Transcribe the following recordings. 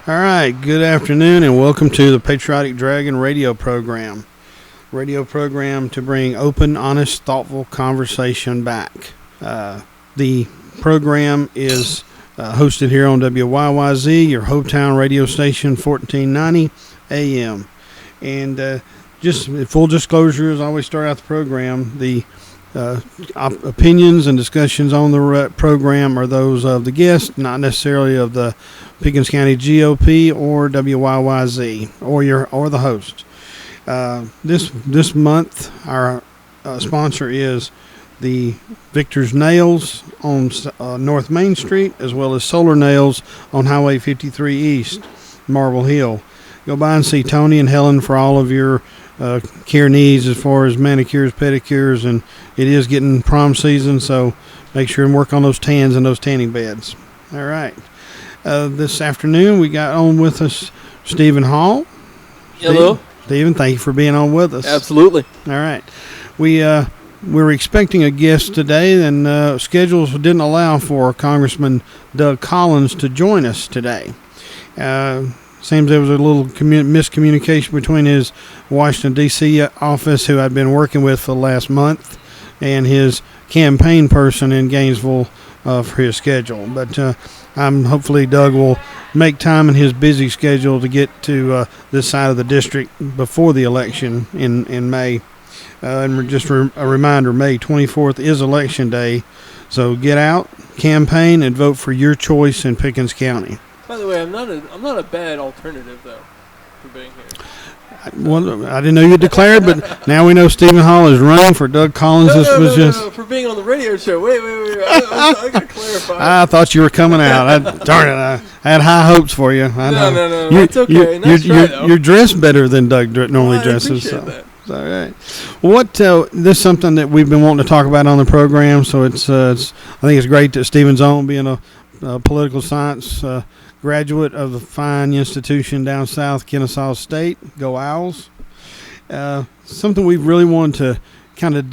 All right, good afternoon and welcome to the Patriotic Dragon radio program. Radio program to bring open, honest, thoughtful conversation back. The program is hosted here on WYYZ, your hometown radio station, 1490 AM. And just full disclosure, as I always start out the program, the opinions and discussions on the program are those of the guest, not necessarily of the Pickens County GOP or WYYZ or the host. This month, our sponsor is the Victor's Nails on North Main Street, as well as Solar Nails on Highway 53 East, Marble Hill. Go by and see Tony and Helen for all of your care needs as far as manicures, pedicures, and it is getting prom season, so make sure and work on those tans and those tanning beds. All right. This afternoon, we got on with us Stephen Hall. Hello. Stephen, thank you for being on with us. Absolutely. All right. We were expecting a guest today, and schedules didn't allow for Congressman Doug Collins to join us today. Seems there was a little miscommunication between his Washington, D.C. office, who I'd been working with for the last month, and his campaign person in Gainesville for his schedule. But hopefully Doug will make time in his busy schedule to get to this side of the district before the election in May. And just a reminder, May 24th is Election Day, so get out, campaign, and vote for your choice in Pickens County. By the way, I'm not a bad alternative though for being here. Well, I didn't know you declared, but now we know Stephen Hall is running for Doug Collins. No, for being on the radio show. Wait. I got to clarify. I thought you were coming out. Darn it, I had high hopes for you. No, it's okay. You're dressed better than Doug normally dresses. I appreciate that. All right. What this is something that we've been wanting to talk about on the program, so it's I think it's great that Stephen's on, being a political science graduate of the fine institution down south, Kennesaw State. Go Owls! Something we've really wanted to kind of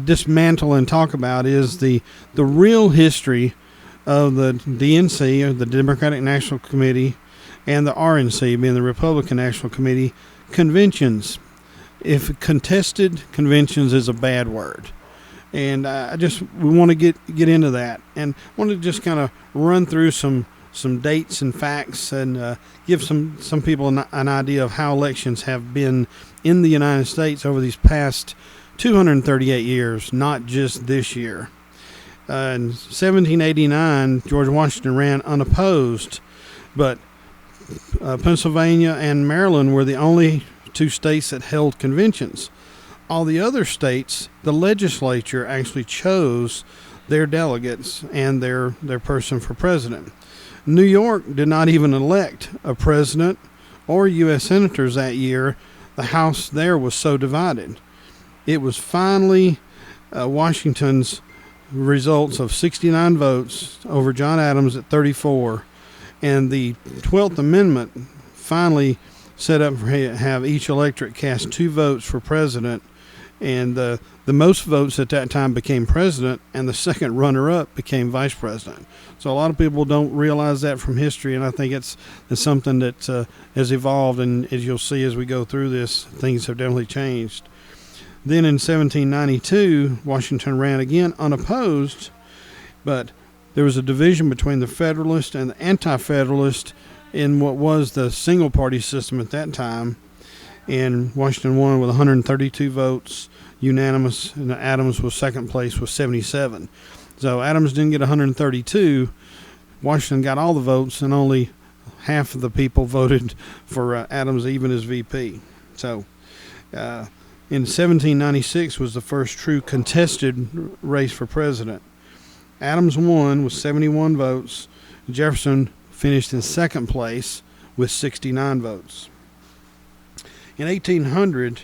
dismantle and talk about is the real history of the DNC, or the Democratic National Committee, and the RNC, being the Republican National Committee, conventions. If contested conventions is a bad word. And we want to get into that, and want to just kind of run through some dates and facts, and give some people an idea of how elections have been in the United States over these past 238 years, not just this year. In 1789, George Washington ran unopposed, but Pennsylvania and Maryland were the only two states that held conventions. All the other states, the legislature actually chose their delegates and their person for president. New York did not even elect a president or U.S. senators that year. The House there was so divided. It was finally Washington's results of 69 votes over John Adams at 34, and the 12th Amendment finally set up for have each electorate cast 2 votes for president, and the most votes at that time became president, and the second runner-up became vice president. So a lot of people don't realize that from history, and I think it's something that has evolved, and as you'll see as we go through this, things have definitely changed. Then in 1792, Washington ran again unopposed, but there was a division between the Federalist and the Anti-Federalist in what was the single-party system at that time, and Washington won with 132 votes, unanimous, and Adams was second place with 77. So Adams didn't get 132. Washington got all the votes, and only half of the people voted for Adams even as VP. So in 1796 was the first true contested race for president. Adams won with 71 votes. Jefferson finished in second place with 69 votes. In 1800,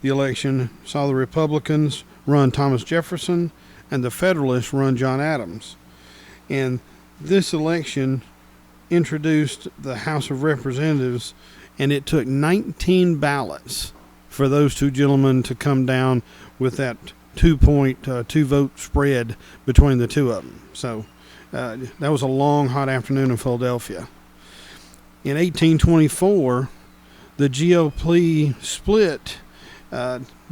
the election saw the Republicans run Thomas Jefferson and the Federalists run John Adams. And this election introduced the House of Representatives, and it took 19 ballots for those two gentlemen to come down with that 2 vote spread between the two of them. So that was a long, hot afternoon in Philadelphia. In 1824, the GOP split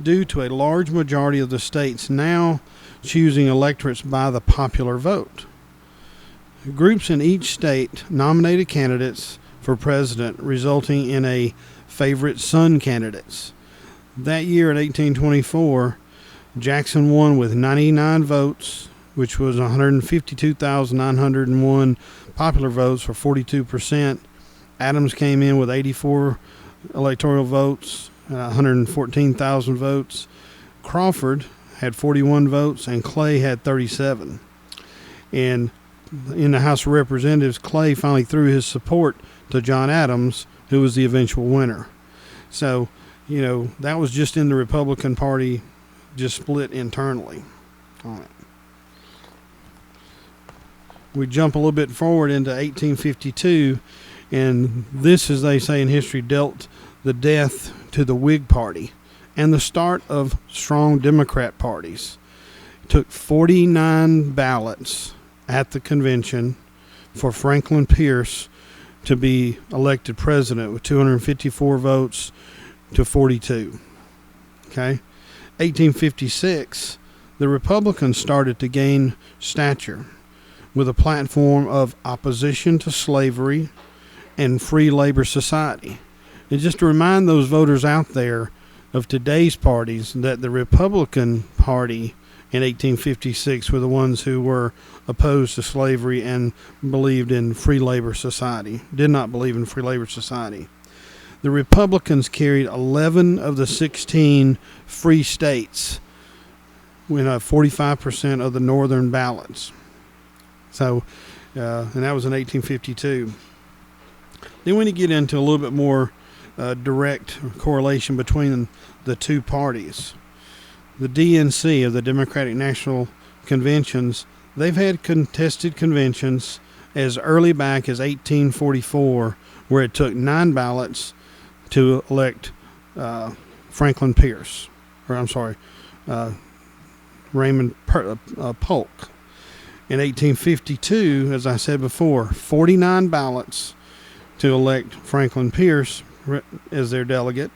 due to a large majority of the states now choosing electorates by the popular vote. Groups in each state nominated candidates for president, resulting in a favorite son candidates. That year in 1824, Jackson won with 99 votes, which was 152,901 popular votes for 42%. Adams came in with 84 electoral votes, 114,000 votes. Crawford had 41 votes, and Clay had 37. And in the House of Representatives, Clay finally threw his support to John Adams, who was the eventual winner. So, that was just in the Republican Party, just split internally. All right. We jump a little bit forward into 1852, and this, as they say in history, dealt the death to the Whig Party and the start of strong Democrat parties. It took 49 ballots at the convention for Franklin Pierce to be elected president with 254 votes to 42. Okay? 1856, the Republicans started to gain stature with a platform of opposition to slavery and free labor society. And just to remind those voters out there of today's parties that the Republican Party in 1856 were the ones who were opposed to slavery and believed in free labor society, did not believe in free labor society. The Republicans carried 11 of the 16 free states with 45% of the northern ballots. So, and that was in 1852. Then when you get into a little bit more direct correlation between the two parties, the DNC, of the Democratic National Conventions, they've had contested conventions as early back as 1844, where it took 9 ballots to elect Franklin Pierce, Raymond Polk. In 1852, as I said before, 49 ballots to elect Franklin Pierce as their delegate.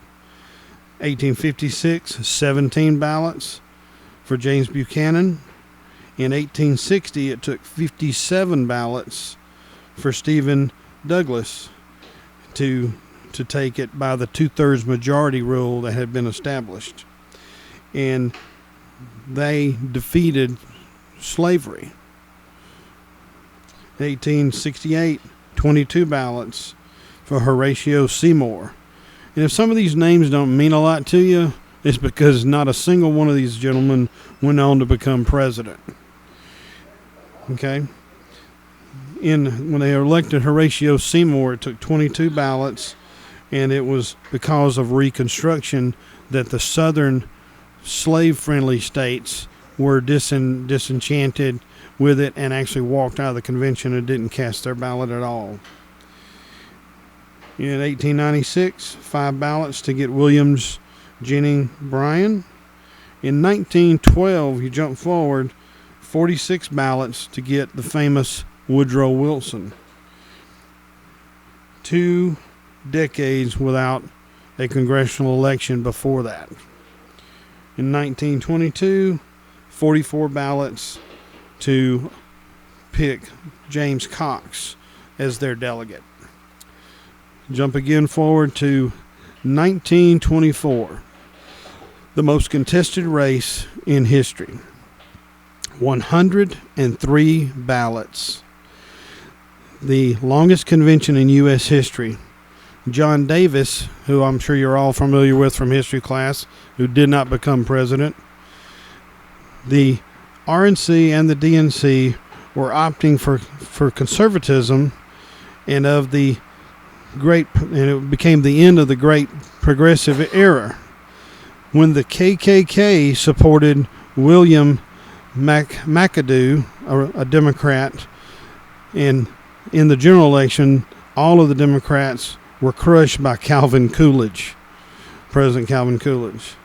1856, 17 ballots for James Buchanan. In 1860, it took 57 ballots for Stephen Douglas to take it by the 2/3 majority rule that had been established. And they defeated slavery. 1868, 22 ballots for Horatio Seymour. And if some of these names don't mean a lot to you, it's because not a single one of these gentlemen went on to become president. Okay? When they elected Horatio Seymour, it took 22 ballots, and it was because of Reconstruction that the southern slave-friendly states were disenchanted with it and actually walked out of the convention and didn't cast their ballot at all. In 1896, 5 ballots to get Williams Jennings Bryan. In 1912, you jump forward, 46 ballots to get the famous Woodrow Wilson. 2 decades without a congressional election before that. In 1922, 44 ballots to pick James Cox as their delegate. Jump again forward to 1924, the most contested race in history. 103 ballots. The longest convention in U.S. history. John Davis, who I'm sure you're all familiar with from history class, who did not become president. The RNC and the DNC were opting for conservatism, and it became the end of the great progressive era when the KKK supported William McAdoo, a Democrat, and in the general election, all of the Democrats were crushed by Calvin Coolidge, President Calvin Coolidge.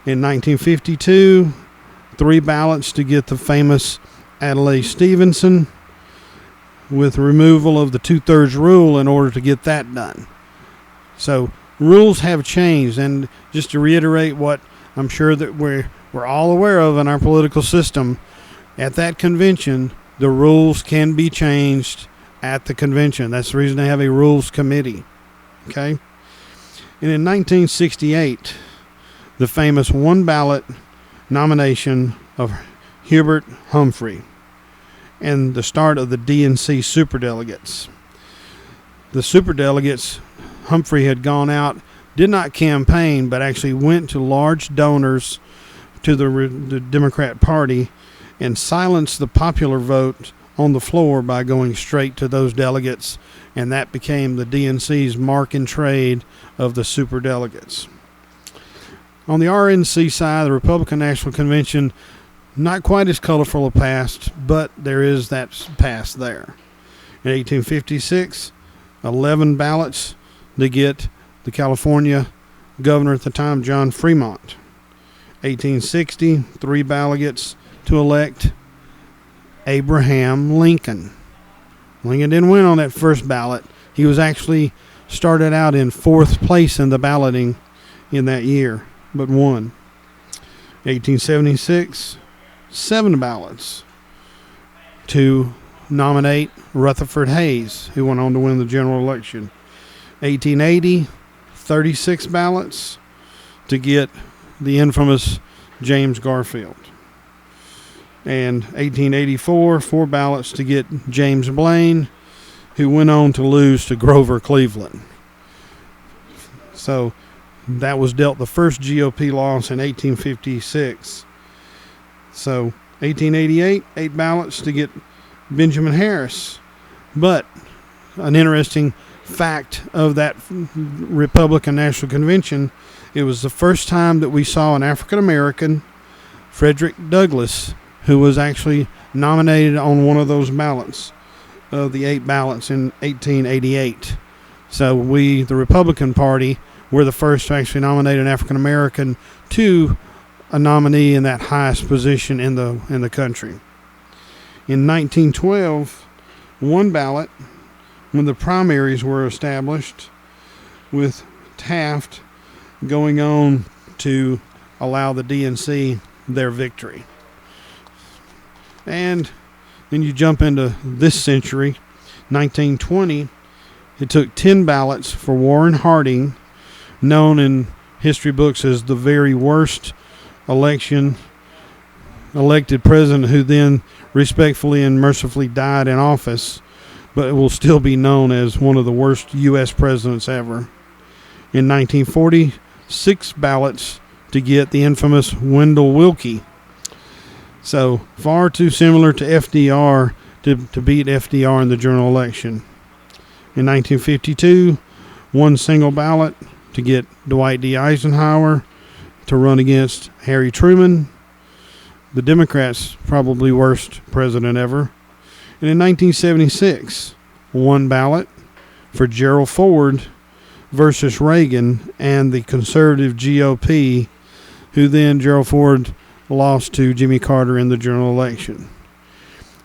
In 1952, 3 ballots to get the famous Adlai Stevenson. with removal of the 2/3 rule in order to get that done. So rules have changed, and just to reiterate what I'm sure that we're all aware of in our political system, at that convention, the rules can be changed at the convention. That's the reason they have a rules committee. Okay? And in 1968, the famous one ballot nomination of Hubert Humphrey and the start of the DNC superdelegates. The superdelegates, Humphrey had gone out, did not campaign, but actually went to large donors to the Democrat Party and silenced the popular vote on the floor by going straight to those delegates, and that became the DNC's mark and trade of the superdelegates. On the RNC side, the Republican National Convention, not quite as colorful a past, but there is that past there. In 1856, 11 ballots to get the California governor at the time, John Fremont. 1860, 3 delegates to elect Abraham Lincoln. Lincoln didn't win on that first ballot. He was actually started out in 4th place in the balloting in that year, but won. 1876, 7 ballots to nominate Rutherford Hayes, who went on to win the general election. 1880, 36 ballots to get the infamous James Garfield. And 1884, 4 ballots to get James Blaine, who went on to lose to Grover Cleveland. So that was dealt the first GOP loss in 1856. So 1888, 8 ballots to get Benjamin Harris. But an interesting fact of that Republican National Convention, it was the first time that we saw an African American, Frederick Douglass, who was actually nominated on one of those ballots, of the 8 ballots in 1888. So we, the Republican Party, were the first to actually nominate an African American to a nominee in that highest position in the country. In 1912, 1 ballot, when the primaries were established, with Taft going on to allow the DNC their victory. And then you jump into this century, 1920, it took 10 ballots for Warren Harding, known in history books as the very worst elected president, who then respectfully and mercifully died in office, but it will still be known as one of the worst U.S. presidents ever. In 1940, 6 ballots to get the infamous Wendell Willkie. So far too similar to FDR to beat FDR in the general election. In 1952, 1 single ballot to get Dwight D. Eisenhower to run against Harry Truman, the Democrats' probably worst president ever. And in 1976, 1 ballot for Gerald Ford versus Reagan and the conservative GOP, who then Gerald Ford lost to Jimmy Carter in the general election.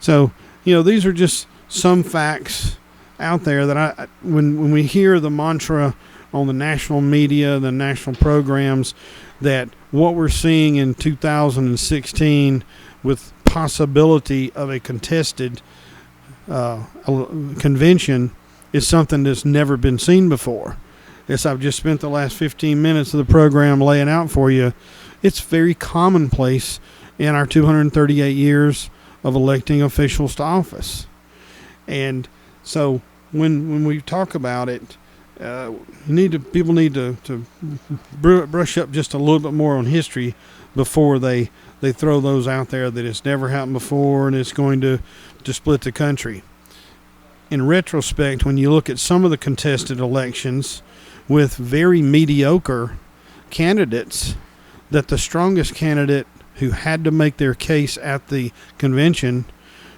So, these are just some facts out there that when we hear the mantra on the national media, the national programs, that what we're seeing in 2016 with possibility of a contested convention is something that's never been seen before. As I've just spent the last 15 minutes of the program laying out for you, it's very commonplace in our 238 years of electing officials to office. And so when we talk about it, people need to brush up just a little bit more on history before they throw those out there that it's never happened before and it's going to split the country. In retrospect, when you look at some of the contested elections with very mediocre candidates, that the strongest candidate who had to make their case at the convention,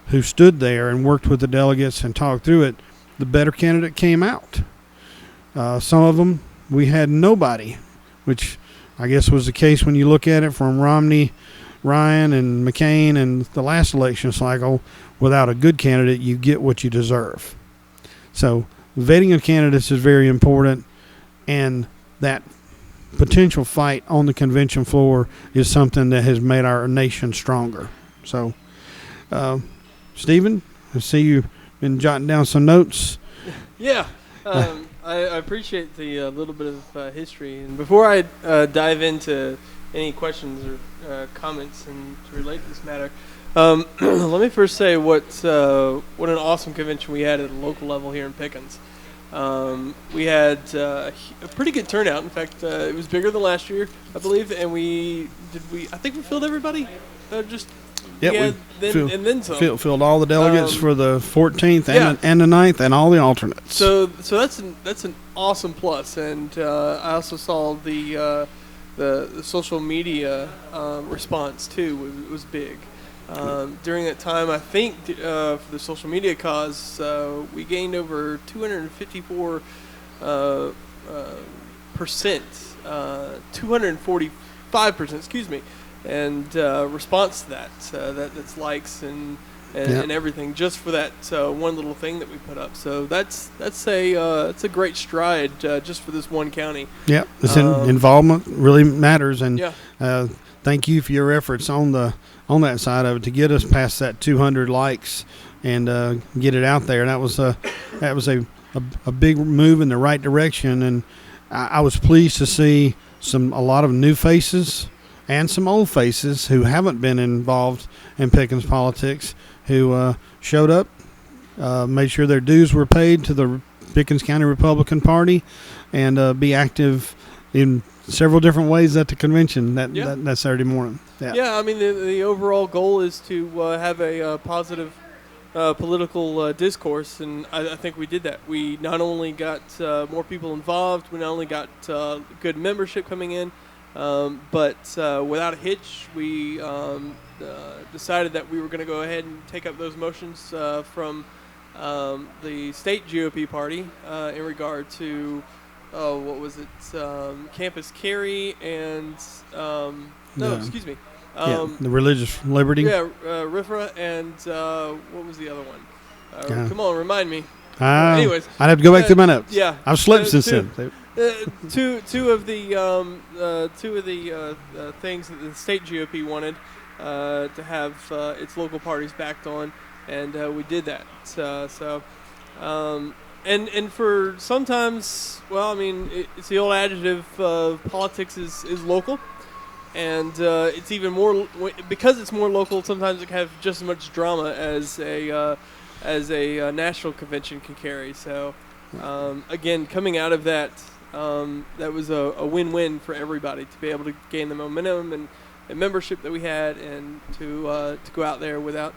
who stood there and worked with the delegates and talked through it, the better candidate came out. Some of them, we had nobody, which I guess was the case when you look at it from Romney Ryan and McCain and the last election cycle, without a good candidate, you get what you deserve. So vetting of candidates is very important, and that potential fight on the convention floor is something that has made our nation stronger. So, Stephen, I see you've been jotting down some notes. Yeah. I appreciate the little bit of history. And before I dive into any questions or comments and to relate to this matter, let me first say what an awesome convention we had at the local level here in Pickens. We had a pretty good turnout. In fact, it was bigger than last year, I believe. And I think we filled everybody. Yep, and then some. Filled all the delegates for the 14th and the 9th and all the alternates. So that's an awesome plus. And I also saw the social media response too. It was big. During that time, I think for the social media cause, we gained over 254%, 245%, excuse me, and response to that's likes and everything just for that one little thing that we put up. So that's a great stride just for this one county. Yeah, this involvement really matters, and thank you for your efforts on that side of it to get us past that 200 likes and get it out there. That was a big move in the right direction, and I was pleased to see a lot of new faces and some old faces who haven't been involved in Pickens politics who showed up, made sure their dues were paid to the Pickens County Republican Party, and be active in several different ways at the convention that Saturday morning. Yeah, I mean, the overall goal is to have a positive political discourse, and I think we did that. We not only got more people involved, we not only got good membership coming in, but without a hitch, we decided that we were going to go ahead and take up those motions from the state GOP party in regard to what was it? Campus carry and excuse me. The religious liberty. Yeah, RFRA and what was the other one? Come on, remind me. Anyways, I'd have to go back to my notes. Yeah, I've slipped since then. Two of the things that the state GOP wanted to have its local parties backed on, and we did that. And for sometimes, well, I mean, it's the old adjective of politics is local, and it's even more because it's more local. Sometimes it can have just as much drama as a national convention can carry. So again, coming out of that, that was a win-win for everybody to be able to gain the momentum and membership that we had, and to go out there without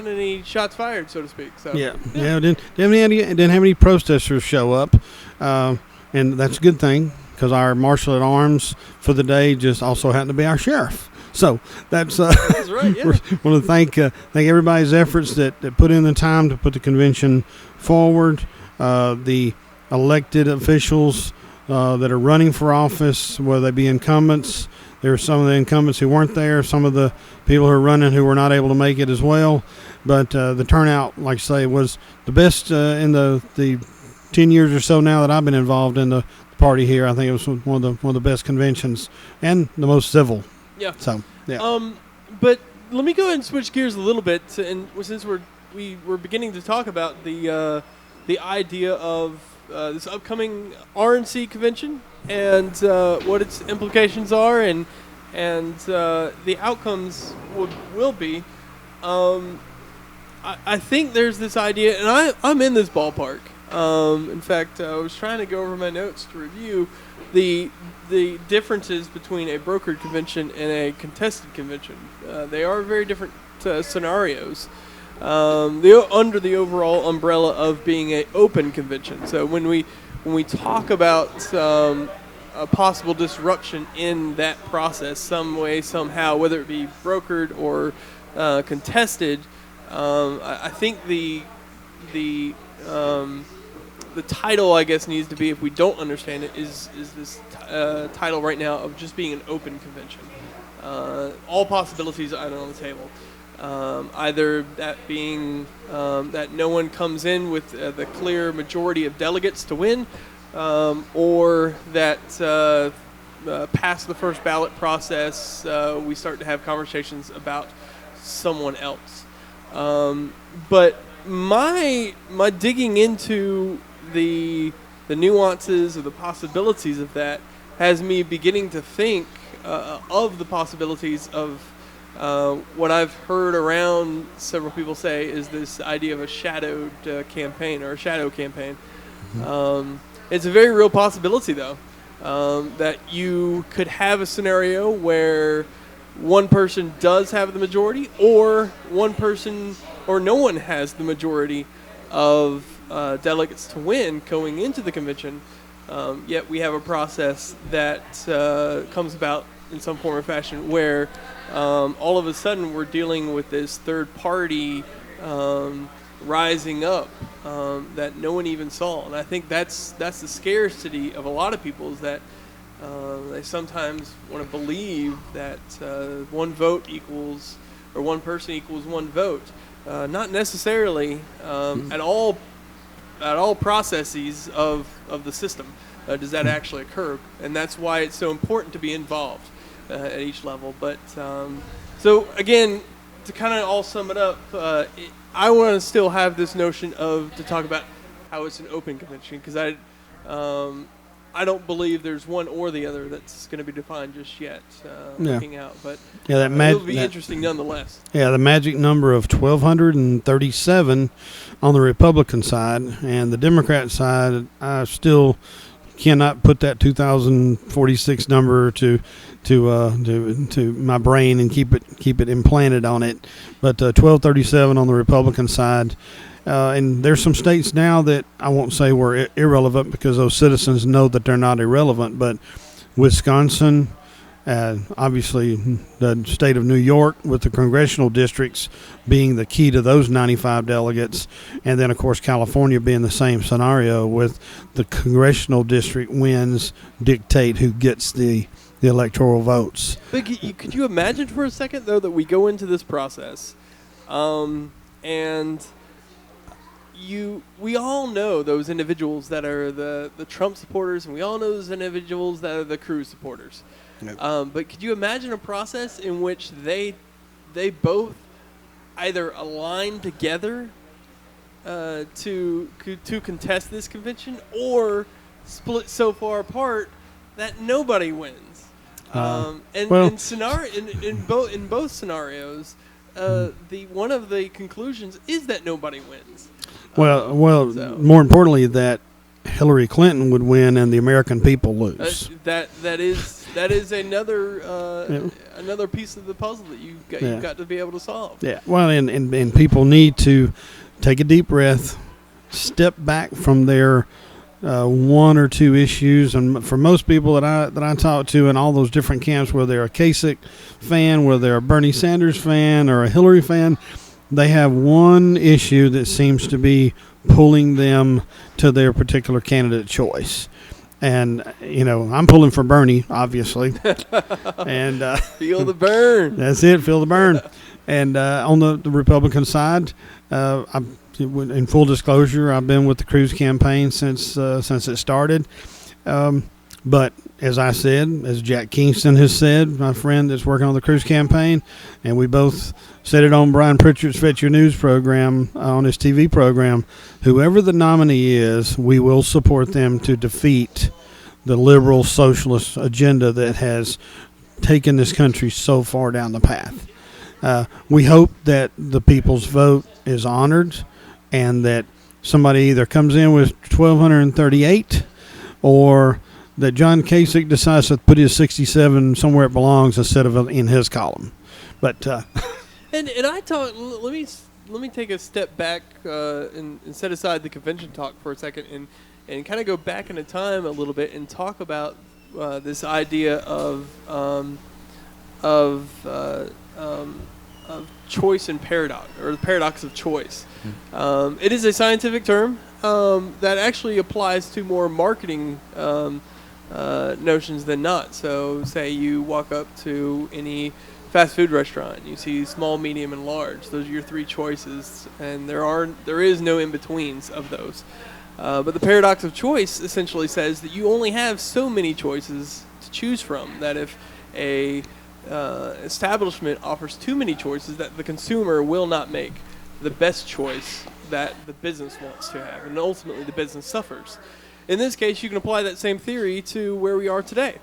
any shots fired, so to speak. So didn't have any protesters show up, and that's a good thing because our marshal at arms for the day just also happened to be our sheriff. So that's right. Yeah. We want to thank everybody's efforts that put in the time to put the convention forward. The elected officials that are running for office, whether they be incumbents. There were some of the incumbents who weren't there, some of the people who are running who were not able to make it as well. But the turnout, like I say, was the best in the 10 years or so now that I've been involved in the party here. I think it was one of the best conventions and the most civil. Yeah. So, yeah. But let me go ahead and switch gears a little bit, and since we were beginning to talk about the idea of this upcoming RNC convention and what its implications are and the outcomes will be. I think there's this idea, and I'm in this ballpark. In fact, I was trying to go over my notes to review the differences between a brokered convention and a contested convention. They are very different scenarios. Under the overall umbrella of being an open convention. So when we talk about a possible disruption in that process, some way, somehow, whether it be brokered or contested, I think the the title, I guess, needs to be, if we don't understand it, is this title right now of just being an open convention. All possibilities are on the table. Either that being that no one comes in with the clear majority of delegates to win, or that past the first ballot process, we start to have conversations about someone else. But my digging into the nuances or the possibilities of that has me beginning to think of the possibilities of what I've heard around several people say is this idea of a shadowed campaign or a shadow campaign. It's a very real possibility, though, that you could have a scenario where one person does have the majority, or one person or no one has the majority of delegates to win going into the convention, yet we have a process that comes about in some form or fashion where all of a sudden we're dealing with this third party rising up that no one even saw. And I think that's the scarcity of a lot of people, is that they sometimes want to believe that one vote equals, or one person equals one vote. Not necessarily at all processes of the system does that actually occur, and that's why it's so important to be involved at each level. But so again, to kind of all sum it up, I want to still have this notion to talk about how it's an open convention, because I don't believe there's one or the other that's going to be defined just yet. Looking out, but it'll be interesting nonetheless. Yeah, the magic number of 1,237 on the Republican side, and the Democrat side, I still cannot put that 2,046 number to my brain and keep it implanted on it. But 1,237 on the Republican side. And there's some states now that I won't say were irrelevant, because those citizens know that they're not irrelevant, but Wisconsin, obviously the state of New York, with the congressional districts being the key to those 95 delegates, and then of course California being the same scenario, with the congressional district wins dictate who gets the electoral votes. But could you imagine for a second, though, that we go into this process and we all know those individuals that are the Trump supporters, and we all know those individuals that are the Cruz supporters. Nope. But could you imagine a process in which they both either align together to contest this convention, or split so far apart that nobody wins? In both scenarios, one of the conclusions is that nobody wins. More importantly, that Hillary Clinton would win and the American people lose. That is another piece of the puzzle that you've got to be able to solve. Yeah. Well, and people need to take a deep breath, step back from their one or two issues. And for most people that I talk to in all those different camps, whether they're a Kasich fan, whether they're a Bernie Sanders fan or a Hillary fan, they have one issue that seems to be pulling them to their particular candidate choice. And, I'm pulling for Bernie, obviously. And feel the burn. That's it, feel the burn. And on the Republican side, in full disclosure, I've been with the Cruz campaign since it started. But as I said, as Jack Kingston has said, my friend that's working on the Cruz campaign, and we both said it on Brian Pritchard's Fetch Your News program, on his TV program, whoever the nominee is, we will support them to defeat the liberal socialist agenda that has taken this country so far down the path. We hope that the people's vote is honored, and that somebody either comes in with 1,238, or that John Kasich decides to put his 67 somewhere it belongs instead of in his column. But and I talk. Let me take a step back and set aside the convention talk for a second, and kind of go back into time a little bit and talk about this idea of choice and paradox, or the paradox of choice. It is a scientific term. that actually applies to more marketing notions than not. So, say you walk up to any fast food restaurant, you see small, medium, and large. Those are your three choices, and there is no in betweens of those. But the paradox of choice essentially says that you only have so many choices to choose from. That if a establishment offers too many choices, that the consumer will not make the best choice that the business wants to have, and ultimately the business suffers. In this case, you can apply that same theory to where we are today.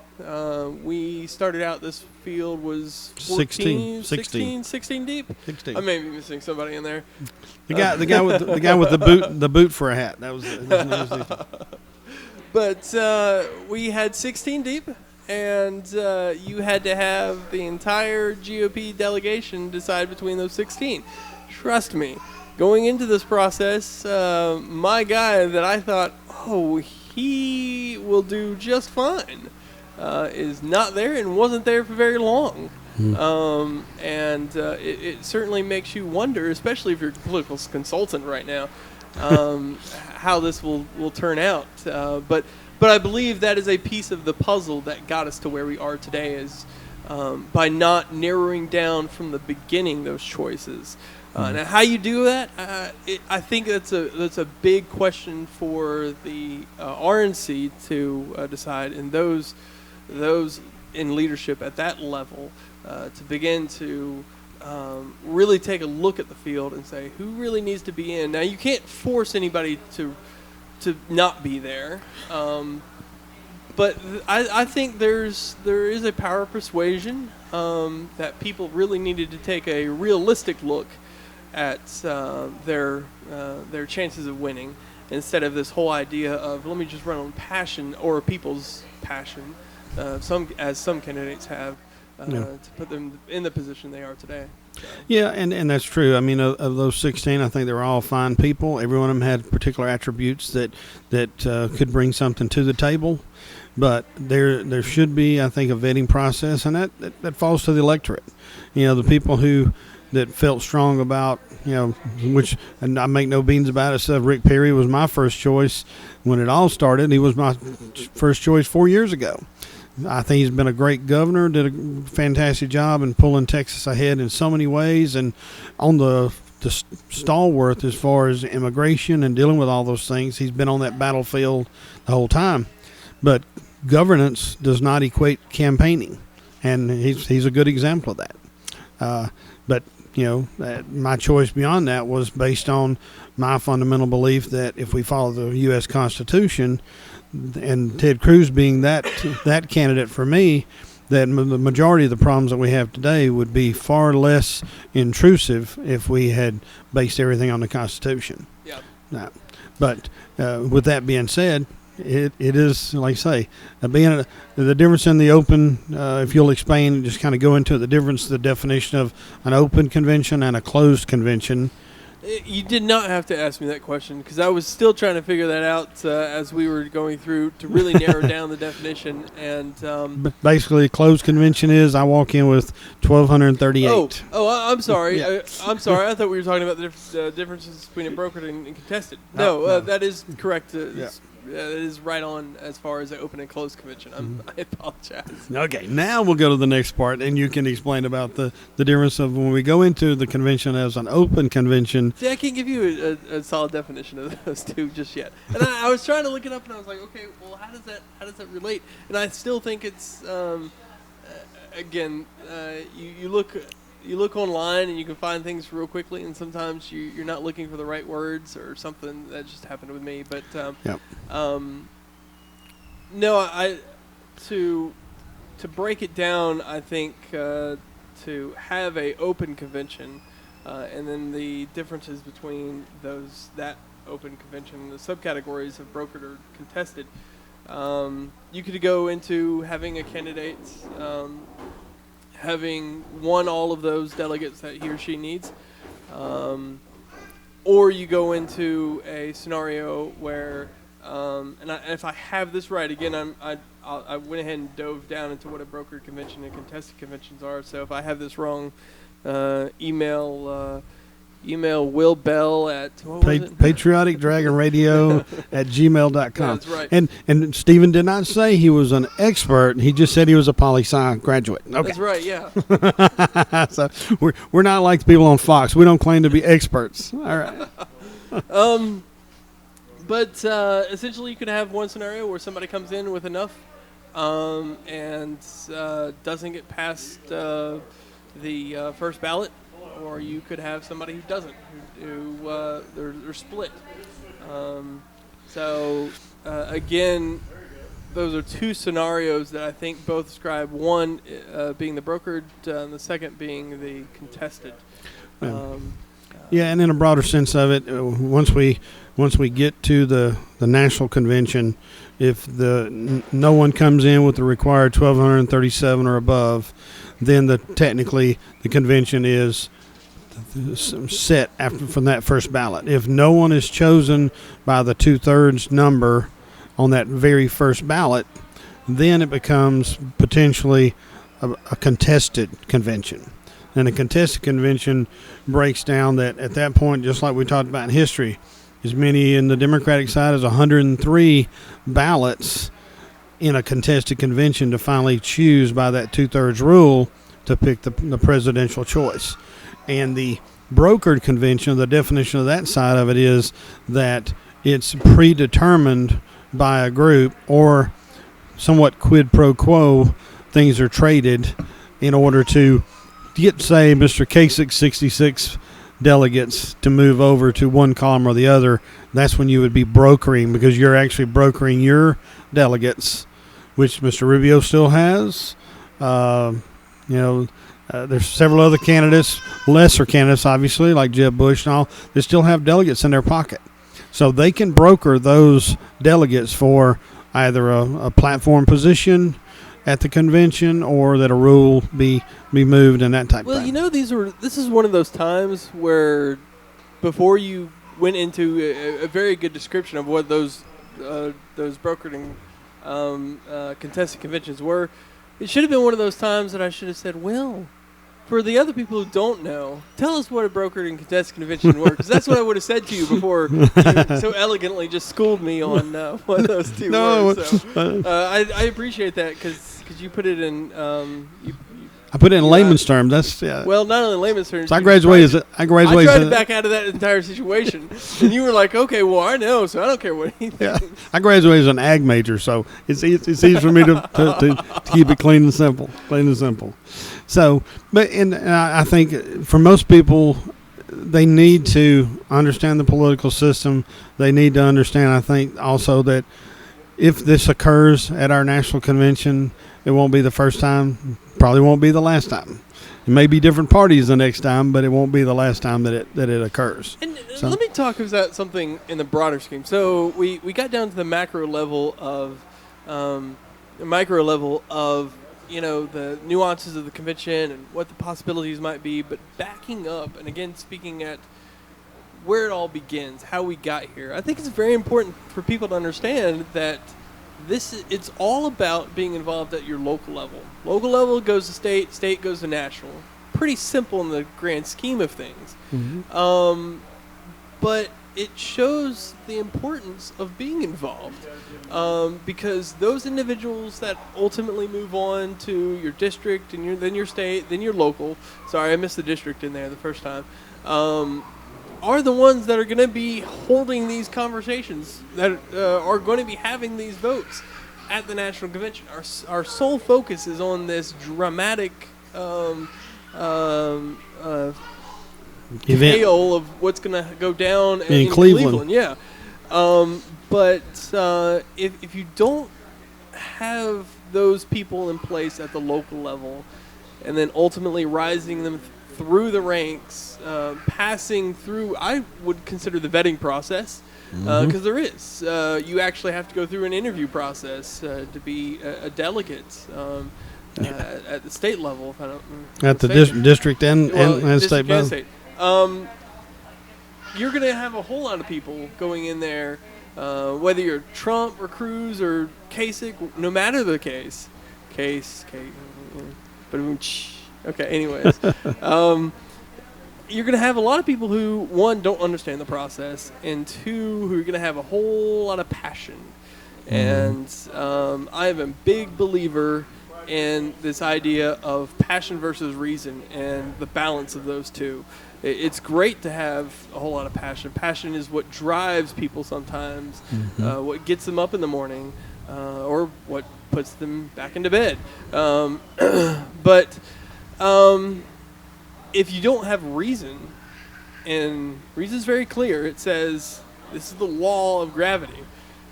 We started out, this field was 16 deep. 16. I may be missing somebody in there. The guy with the boot for a hat. That was But we had 16 deep, and you had to have the entire GOP delegation decide between those 16. Trust me, going into this process, my guy that I thought, he will do just fine, is not there and wasn't there for very long. It certainly makes you wonder, especially if you're a political consultant right now, how this will turn out. But I believe that is a piece of the puzzle that got us to where we are today, is by not narrowing down from the beginning those choices. Now, how you do that, I think that's a big question for the RNC to decide, and those in leadership at that level to begin to really take a look at the field and say who really needs to be in. Now, you can't force anybody to not be there, but I think there is a power of persuasion that people really needed to take a realistic look at their chances of winning, instead of this whole idea of let me just run on passion or people's passion, some candidates have, to put them in the position they are today. So. Yeah, and that's true. I mean, of those 16, I think they were all fine people. Every one of them had particular attributes that could bring something to the table. But there should be, I think, a vetting process, and that falls to the electorate. The people that felt strong about, which, and I make no beans about it, so Rick Perry was my first choice when it all started. He was my first choice 4 years ago. I think he's been a great governor, did a fantastic job in pulling Texas ahead in so many ways, and on the stalwart as far as immigration and dealing with all those things. He's been on that battlefield the whole time. But governance does not equate campaigning, and he's a good example of that. But my choice beyond that was based on my fundamental belief that if we follow the U.S. Constitution, and Ted Cruz being that candidate for me, that the majority of the problems that we have today would be far less intrusive if we had based everything on the Constitution. Yeah. But with that being said, it is, like I say, being the difference in the open, if you'll explain, just kind of go into the difference, the definition of an open convention and a closed convention. You did not have to ask me that question, because I was still trying to figure that out as we were going through to really narrow down the definition. And basically, a closed convention is I walk in with 1,238. Oh, I'm sorry. Yeah. I'm sorry. I thought we were talking about the differences between a brokered and contested. No. That is correct. Yeah. It is right on as far as the open and closed convention. I apologize. Okay, now we'll go to the next part, and you can explain about the difference of when we go into the convention as an open convention. See, I can't give you a solid definition of those two just yet. And I was trying to look it up, and I was like, okay, well, how does that relate? And I still think it's you look online and you can find things real quickly, and sometimes you're not looking for the right words or something. That just happened with me. But no, to break it down, I think to have a open convention, and then the differences between that open convention and the subcategories of brokered or contested. You could go into having a candidate having won all of those delegates that he or she needs, or you go into a scenario where, and if I have this right, again, I went ahead and dove down into what a brokered convention and contested conventions are. So if I have this wrong, email email Will Bell at what was it? Patriotic Dragon Radio at gmail.com. That's right. And Stephen did not say he was an expert. He just said he was a poli-sci graduate. Okay. That's right, yeah. So we're not like the people on Fox. We don't claim to be experts. All right. But essentially, you could have one scenario where somebody comes in with enough and doesn't get past the first ballot, or you could have somebody who doesn't, who they're split. Again, those are two scenarios that I think both describe, one being the brokered and the second being the contested. Yeah, and in a broader sense of it, once we get to the national convention, if no one comes in with the required 1,237 or above, then technically the convention is set from that first ballot. If no one is chosen by the 2/3 number on that very first ballot, then it becomes potentially a contested convention. And a contested convention breaks down that at that point, just like we talked about in history, as many in the Democratic side as 103 ballots in a contested convention to finally choose by that 2/3 rule to pick the presidential choice. And the brokered convention, the definition of that side of it is that it's predetermined by a group, or somewhat quid pro quo, things are traded in order to get, say, Mr. Kasich 66 delegates to move over to one column or the other. That's when you would be brokering, because you're actually brokering your delegates, which Mr. Rubio still has. There's several other candidates, lesser candidates, obviously, like Jeb Bush and all, that still have delegates in their pocket. So they can broker those delegates for either a platform position at the convention, or that a rule be moved and that type of thing. Well, this is one of those times where, before you went into a very good description of what those brokered and contested conventions were, it should have been one of those times that I should have said, well, for the other people who don't know, tell us what a brokered and contested convention were, because that's what I would have said to you before you so elegantly just schooled me on what those two were. So I appreciate that, because you put it in. I put it in layman's terms. That's Well, not only layman's terms. So I graduated. I tried to back out of that entire situation, and you were like, "Okay, well, I know, so I don't care what he thinks." Yeah, I graduated as an ag major, so it's easy for me to keep it clean and simple. So, and I think for most people, they need to understand the political system. They need to understand, I think, also that if this occurs at our national convention, it won't be the first time. Probably won't be the last time. It may be different parties the next time, but it won't be the last time that it occurs. And let me talk about something in the broader scheme. So we got down to the macro level of, micro level of, the nuances of the convention and what the possibilities might be, but backing up and again speaking at where it all begins, how we got here. I think it's very important for people to understand that it's all about being involved at your local level. Local level goes to state, state goes to national. Pretty simple in the grand scheme of things. Mm-hmm. But it shows the importance of being involved, because those individuals that ultimately move on to your district and then your state, then your local. Sorry, I missed the district in there the first time. Are the ones that are going to be holding these conversations, that are going to be having these votes at the national convention. Our sole focus is on this dramatic tale of what's going to go down in Cleveland. Yeah. But if you don't have those people in place at the local level, and then ultimately rising them through the ranks, passing through, I would consider the vetting process, because there is. You actually have to go through an interview process to be a delegate at the state level. At the district and state both. You're going to have a whole lot of people going in there, whether you're Trump or Cruz or Kasich, no matter the case. But okay, anyways. you're going to have a lot of people who, one, don't understand the process, and two, who are going to have a whole lot of passion. And I am a big believer in this idea of passion versus reason and the balance of those two. It's great to have a whole lot of passion. Passion is what drives people sometimes, what gets them up in the morning, or what puts them back into bed. But if you don't have reason, and reason's very clear, it says this is the law of gravity.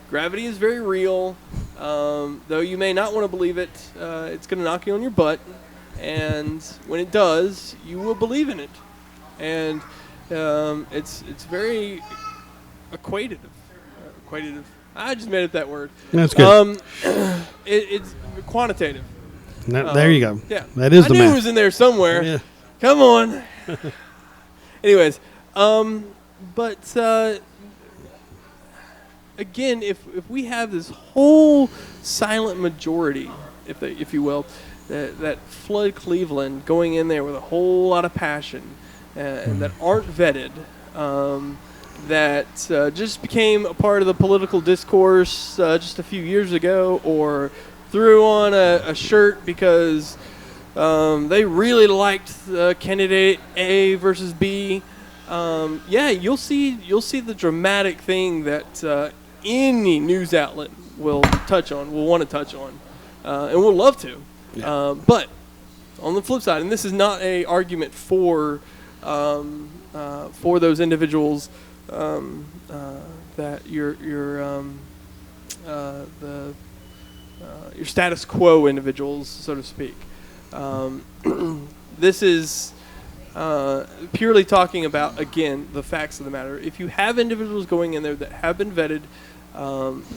Gravity is very real. Though you may not want to believe it, it's going to knock you on your butt. And when it does, you will believe in it. And it's very equative. I just made up that word. That's good. It's quantitative. There you go. Yeah. That is I the knew math. it was in there somewhere. Yeah. Come on. Anyways, but again, if we have this whole silent majority, if you will, that flood Cleveland going in there with a whole lot of passion and that aren't vetted, that just became a part of the political discourse just a few years ago, or threw on a shirt because they really liked candidate A versus B. You'll see the dramatic thing that any news outlet will want to touch on, and will love to. Yeah. But on the flip side, and this is not a argument for those individuals that your status quo individuals, so to speak. This is purely talking about, again, the facts of the matter. If you have individuals going in there that have been vetted,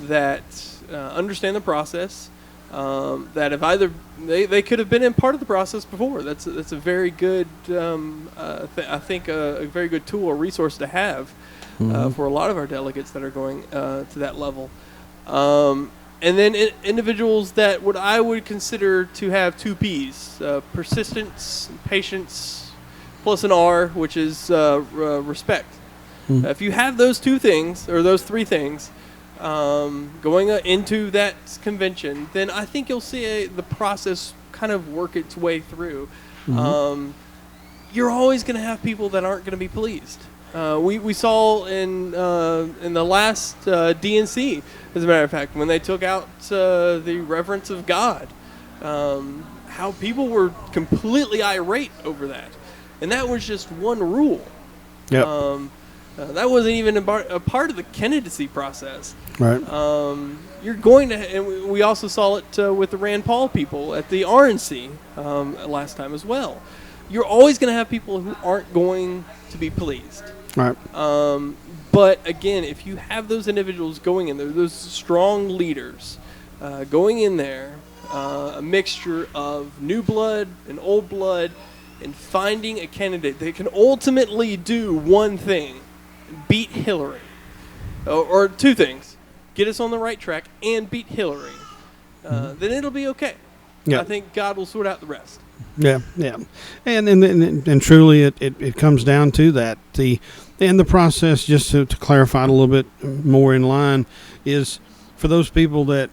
that understand the process, that have either they could have been in part of the process before. That's a very good, I think, a very good tool or resource to have for a lot of our delegates that are going to that level. And then individuals that I would consider to have two P's: persistence, patience, plus an R, which is respect. If you have those two things, or those three things, going into that convention, then I think you'll see the process kind of work its way through. You're always going to have people that aren't going to be pleased. We saw in the last DNC, as a matter of fact, when they took out the reverence of God, how people were completely irate over that. And that was just one rule. Yep. That wasn't even a part of the candidacy process. Right. You're going to, and we also saw it with the Rand Paul people at the RNC last time as well. You're always going to have people who aren't going to be pleased. Right. But again, if you have those individuals going in there, those strong leaders going in there, a mixture of new blood and old blood, and finding a candidate that can ultimately do one thing: beat Hillary, or two things: get us on the right track and beat Hillary. Then it'll be okay. Yep. I think God will sort out the rest. Yeah, and truly, it comes down to that. The process, just to clarify it a little bit more in line, is for those people that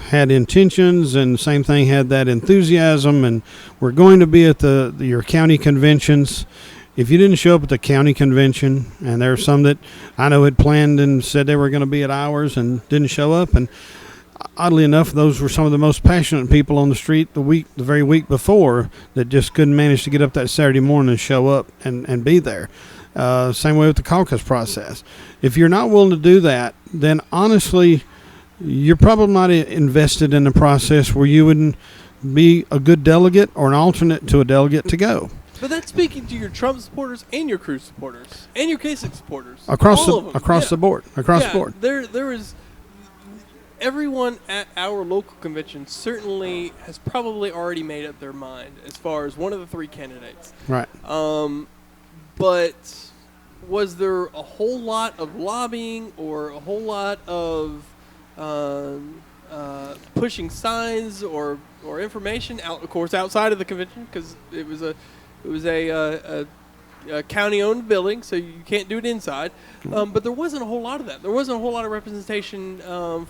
had intentions, and the same thing, had that enthusiasm, and we're going to be at your county conventions. If you didn't show up at the county convention, and there are some that I know had planned and said they were going to be at ours and didn't show up, and oddly enough, those were some of the most passionate people on the street the very week before, that just couldn't manage to get up that Saturday morning and show up and be there. Same way with the caucus process. If you're not willing to do that, then honestly, you're probably not invested in the process where you wouldn't be a good delegate or an alternate to a delegate to go. But that's speaking to your Trump supporters and your Cruz supporters and your Kasich supporters. Across the board. There is everyone at our local convention certainly has probably already made up their mind as far as one of the three candidates. Right. But was there a whole lot of lobbying or a whole lot of pushing signs or information out, of course, outside of the convention, because it was a a county-owned building, so you can't do it inside. But there wasn't a whole lot of that. There wasn't a whole lot of representation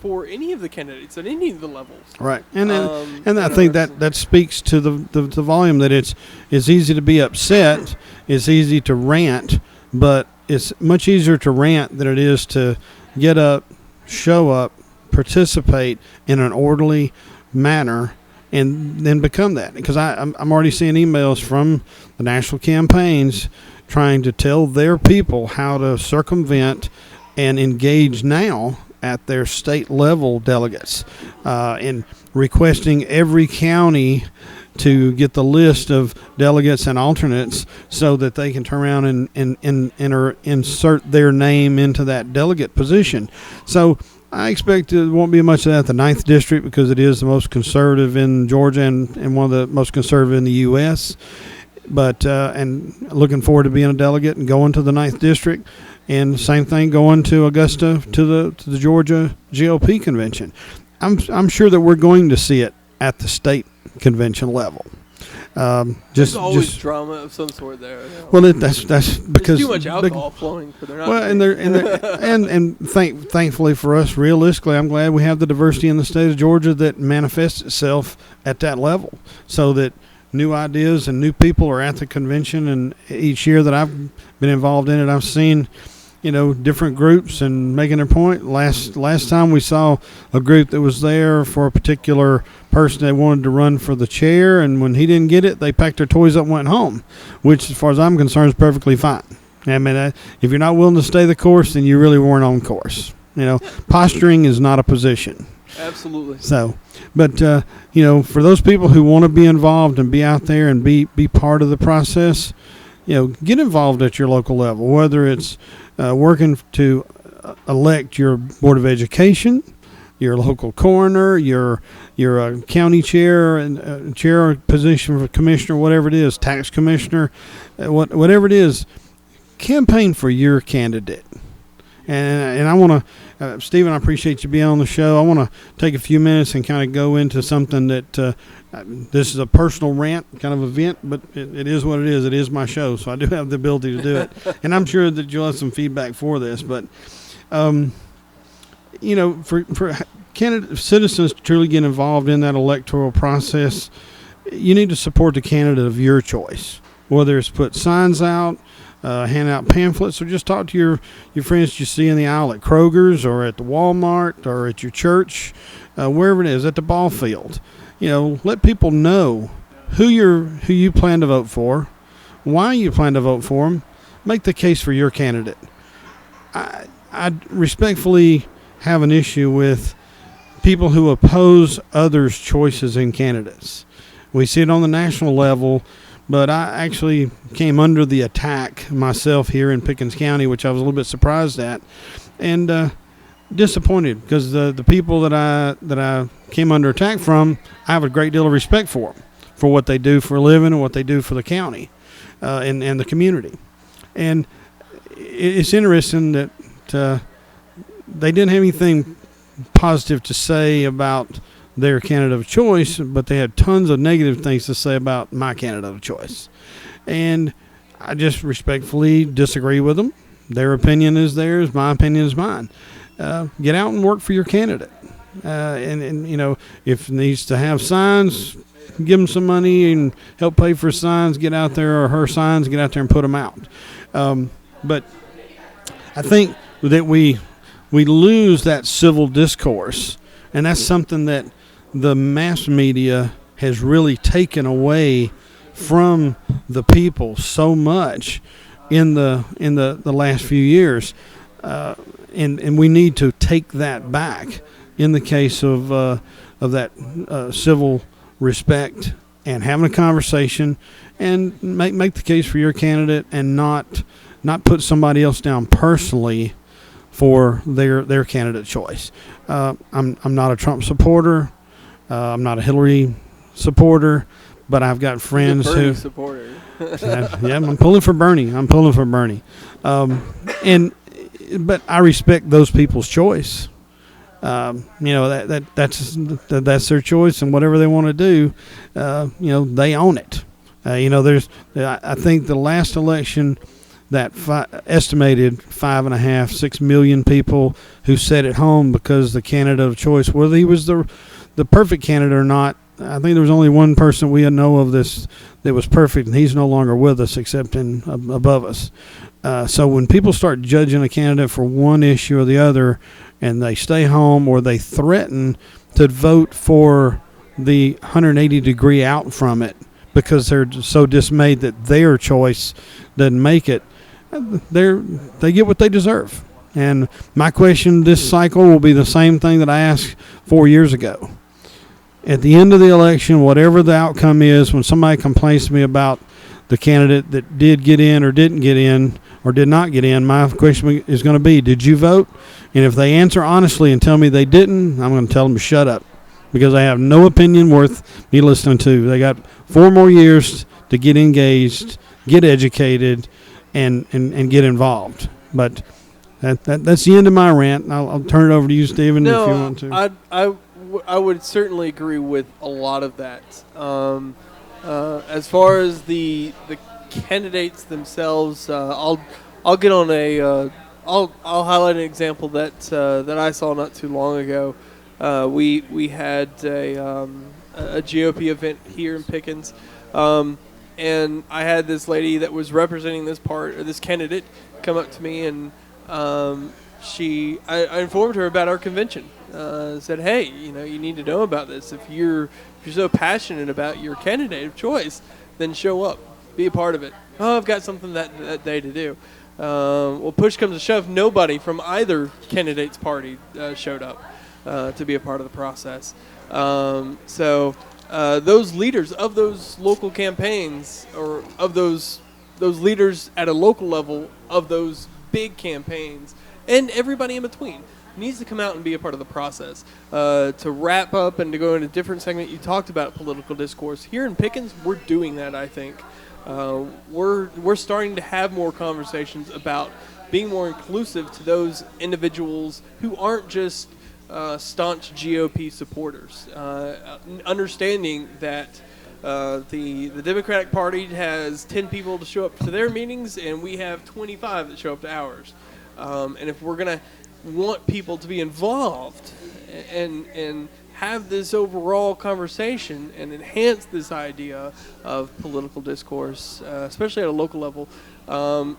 for any of the candidates at any of the levels. Right, and I think that speaks to the volume that it's easy to be upset, it's easy to rant, but it's much easier to rant than it is to get up, show up, participate in an orderly manner, and then become that. Because I'm already seeing emails from the national campaigns trying to tell their people how to circumvent and engage now at their state level delegates, and requesting every county to get the list of delegates and alternates so that they can turn around and insert their name into that delegate position. So I expect there won't be much of that at the 9th District, because it is the most conservative in Georgia and one of the most conservative in the U.S. But and looking forward to being a delegate and going to the 9th District, and same thing going to Augusta to the Georgia GOP convention. I'm sure that we're going to see it at the state convention level. There's always drama of some sort there. Well, that's because there's too much alcohol flowing for their. Well, and thankfully for us, realistically, I'm glad we have the diversity in the state of Georgia that manifests itself at that level, so that new ideas and new people are at the convention. And each year that I've been involved in it, I've seen, different groups and making their point. Last time we saw a group that was there for a particular person they wanted to run for the chair, and when he didn't get it, they packed their toys up and went home, which, as far as I'm concerned, is perfectly fine. I mean, if you're not willing to stay the course, then you really weren't on course. Posturing is not a position. Absolutely. So, but for those people who want to be involved and be out there and be part of the process, get involved at your local level, whether it's working to elect your Board of Education, your local coroner, your county chair and chair position for commissioner, whatever it is, tax commissioner, whatever it is, campaign for your candidate. And I want to, Stephen, I appreciate you being on the show. I want to take a few minutes and kind of go into something that this is a personal rant kind of event, but it is what it is. It is my show, so I do have the ability to do it. And I'm sure that you'll have some feedback for this. But, for citizens to truly get involved in that electoral process, you need to support the candidate of your choice, whether it's put signs out, hand out pamphlets, or just talk to your friends you see in the aisle at Kroger's or at the Walmart or at your church, wherever it is, at the ball field. Let people know who you plan to vote for, why you plan to vote for them. Make the case for your candidate. I respectfully have an issue with people who oppose others' choices in candidates. We see it on the national level, but I actually came under the attack myself here in Pickens County, which I was a little bit surprised at, and disappointed, because the people that I came under attack from, I have a great deal of respect for them, for what they do for a living and what they do for the county and the community. And it's interesting that they didn't have anything positive to say about their candidate of choice, but they had tons of negative things to say about my candidate of choice. And I just respectfully disagree with them. Their opinion is theirs. My opinion is mine. Get out and work for your candidate. And if it needs to have signs, give them some money and help pay for signs, get out there, or her signs, get out there and put them out. But I think that we lose that civil discourse, and that's something that the mass media has really taken away from the people so much in the last few years, and we need to take that back in the case of that civil respect and having a conversation and make the case for your candidate, and not put somebody else down personally for their candidate choice. I'm not a Trump supporter. I'm not a Hillary supporter, but I've got friends who. Supporter. Yeah, I'm pulling for Bernie. But I respect those people's choice. That's their choice, and whatever they want to do, they own it. I think the last election that estimated 5.5, 6 million people who sat at home because the candidate of choice, whether he was the perfect candidate or not, I think there was only one person we know of this that was perfect, and he's no longer with us except above us. So when people start judging a candidate for one issue or the other, and they stay home or they threaten to vote for the 180 degree out from it because they're so dismayed that their choice doesn't make it, they get what they deserve. And my question this cycle will be the same thing that I asked 4 years ago. At the end of the election, whatever the outcome is, when somebody complains to me about the candidate that did get in or didn't get in or did not get in, my question is going to be, did you vote? And if they answer honestly and tell me they didn't, I'm going to tell them to shut up, because I have no opinion worth me listening to. They got 4 more years to get engaged, get educated, and get involved. But that's the end of my rant. I'll turn it over to you, Stephen, if you want to. I would certainly agree with a lot of that. As far as the candidates themselves, I'll get on I'll highlight an example that I saw not too long ago. We had a GOP event here in Pickens, and I had this lady that was representing this candidate come up to me, and I informed her about our convention. Said, hey, you need to know about this. If you're so passionate about your candidate of choice, then show up, be a part of it. Oh, I've got something that day to do. Well, push comes to shove, nobody from either candidate's party showed up to be a part of the process. So those leaders of those local campaigns, or of those leaders at a local level of those big campaigns, and everybody in between, needs to come out and be a part of the process. To wrap up and to go in a different segment, you talked about political discourse. Here in Pickens, we're doing that, I think. We're starting to have more conversations about being more inclusive to those individuals who aren't just staunch GOP supporters. Understanding that the Democratic Party has 10 people to show up to their meetings, and we have 25 that show up to ours. And if we're going to want people to be involved and have this overall conversation and enhance this idea of political discourse, especially at a local level,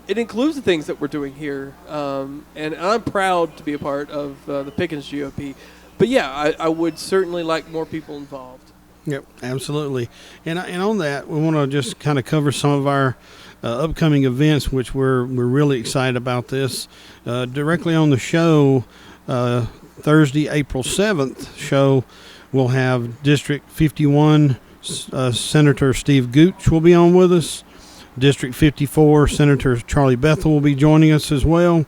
it includes the things that we're doing here. And I'm proud to be a part of the Pickens GOP. But yeah, I would certainly like more people involved. Yep, absolutely. And on that, we want to just kind of cover some of our upcoming events, which we're really excited about this. Directly on the show, Thursday, April 7th show, we'll have District 51 Senator Steve Gooch will be on with us. District 54 Senator Charlie Bethel will be joining us as well.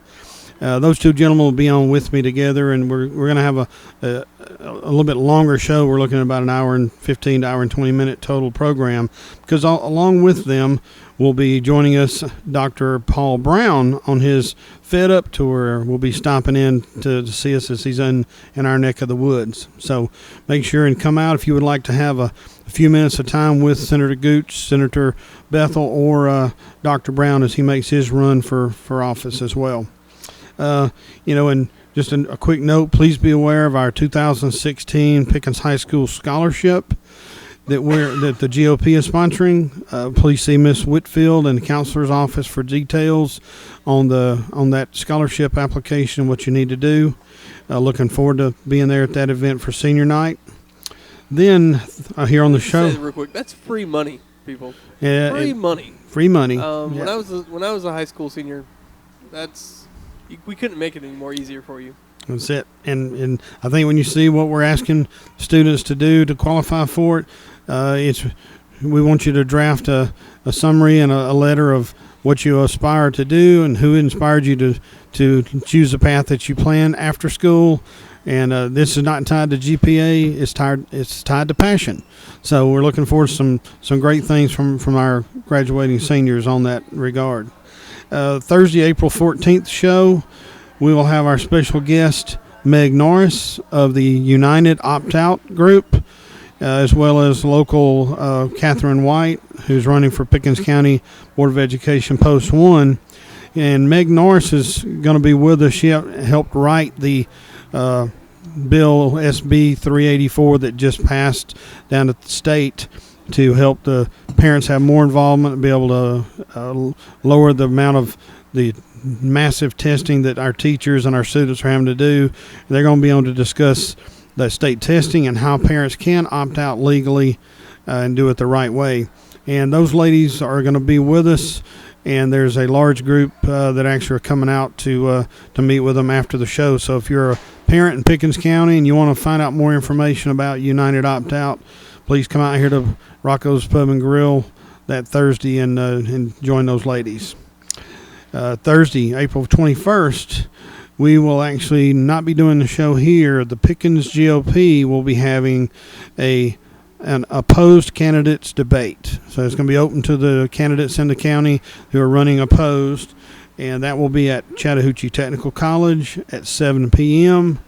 Those two gentlemen will be on with me together, and we're going to have a little bit longer show. We're looking at about an hour and 15 to hour and 20 minute total program, because along with them will be joining us Dr. Paul Brown on his Fed Up tour. We'll be stopping in to see us as he's in our neck of the woods. So make sure and come out if you would like to have a few minutes of time with Senator Gooch, Senator Bethel, or Dr. Brown as he makes his run for office as well. And just a quick note, please be aware of our 2016 Pickens High School Scholarship that the GOP is sponsoring. Please see Miss Whitfield in the counselor's office for details on that scholarship application, what you need to do. Looking forward to being there at that event for senior night. Then here on the show, say real quick, that's free money, people. Yeah, free money. Free money. Yeah. When I was a high school senior, we couldn't make it any more easier for you. That's it. And I think when you see what we're asking students to do to qualify for it, we want you to draft a summary and a letter of what you aspire to do and who inspired you to choose the path that you plan after school. And this is not tied to GPA. It's tied to passion. So we're looking forward to some great things from our graduating seniors on that regard. Thursday, April 14th show, we will have our special guest, Meg Norris of the United Opt-Out group. as well as local Catherine White, who's running for Pickens County Board of Education Post 1. And Meg Norris is going to be with us. She helped write the bill SB 384 that just passed down at the state to help the parents have more involvement and be able to lower the amount of the massive testing that our teachers and our students are having to do. They're going to be able to discuss the state testing and how parents can opt out legally and do it the right way. And those ladies are going to be with us, and there's a large group that actually are coming out to meet with them after the show. So if you're a parent in Pickens County and you want to find out more information about United Opt Out, please come out here to Rocco's Pub and Grill that Thursday and join those ladies. Thursday, April 21st, we will actually not be doing the show here. The Pickens GOP will be having an opposed candidates debate. So it's going to be open to the candidates in the county who are running opposed, and that will be at Chattahoochee Technical College at 7 p.m.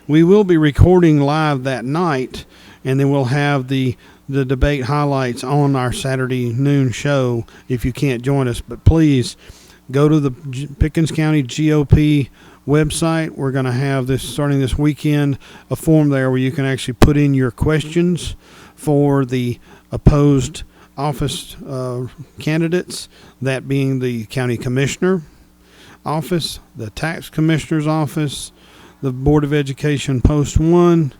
We will be recording live that night, and then we'll have the debate highlights on our Saturday noon show if you can't join us. But please go to the Pickens County GOP website. We're going to have this starting this weekend, a form there where you can actually put in your questions for the opposed office candidates, that being the county commissioner office, the tax commissioner's office, the Board of Education Post 1,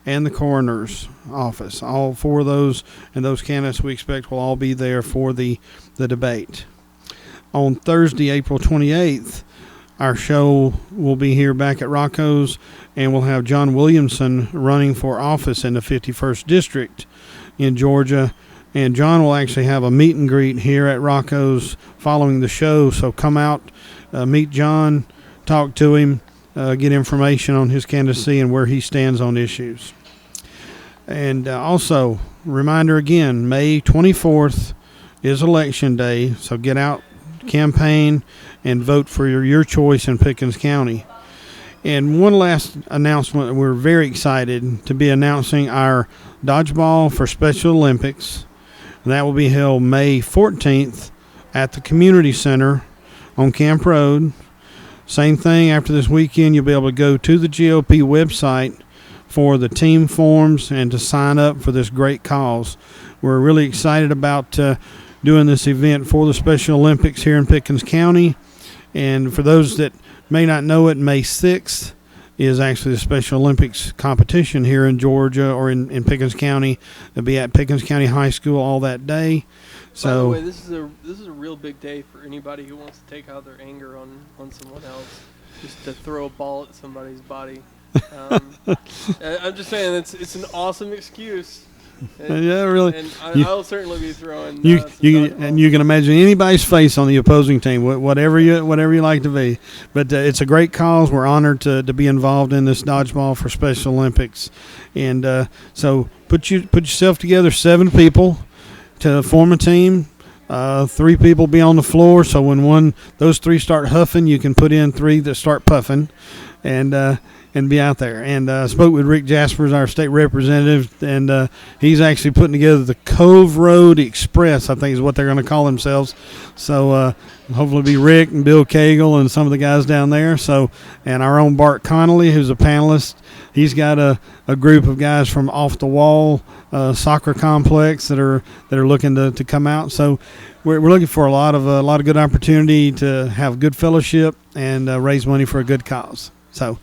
and the coroner's office. All four of those, and those candidates we expect will all be there for the debate. On Thursday, April 28th, our show will be here back at Rocco's, and we'll have John Williamson running for office in the 51st District in Georgia. And John will actually have a meet and greet here at Rocco's following the show. So come out, meet John, talk to him, get information on his candidacy and where he stands on issues. And also, reminder again, May 24th is Election Day, so get out, campaign, and vote for your choice in Pickens County. And one last announcement, we're very excited to be announcing our Dodgeball for Special Olympics. And that will be held May 14th at the Community Center on Camp Road. Same thing, after this weekend, you'll be able to go to the GOP website for the team forms and to sign up for this great cause. We're really excited about doing this event for the Special Olympics here in Pickens County. And for those that may not know it, May 6th is actually the Special Olympics competition here in Georgia or in Pickens County. It'll be at Pickens County High School all that day. So, by the way, this is a real big day for anybody who wants to take out their anger on someone else, just to throw a ball at somebody's body. I'm just saying it's an awesome excuse. Yeah, really. And I'll certainly be throwing. And you can imagine anybody's face on the opposing team, whatever you like to be. But it's a great cause. We're honored to be involved in this Dodgeball for Special Olympics, and so put yourself together, 7 people to form a team. 3 people be on the floor, so when those 3 start huffing, you can put in 3 that start puffing, and be out there. And I spoke with Rick Jaspers, our state representative, and he's actually putting together the Cove Road Express, I think is what they're going to call themselves. So hopefully be Rick and Bill Cagle and some of the guys down there. So, and our own Bart Connolly, who's a panelist, he's got a group of guys from Off the Wall soccer complex that are looking to come out. So we're looking for a lot of good opportunity to have good fellowship and raise money for a good cause. So,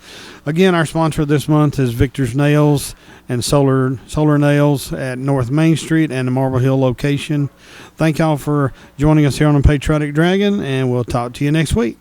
again, our sponsor this month is Victor's Nails and Solar Nails at North Main Street and the Marble Hill location. Thank y'all for joining us here on the Patriotic Dragon, and we'll talk to you next week.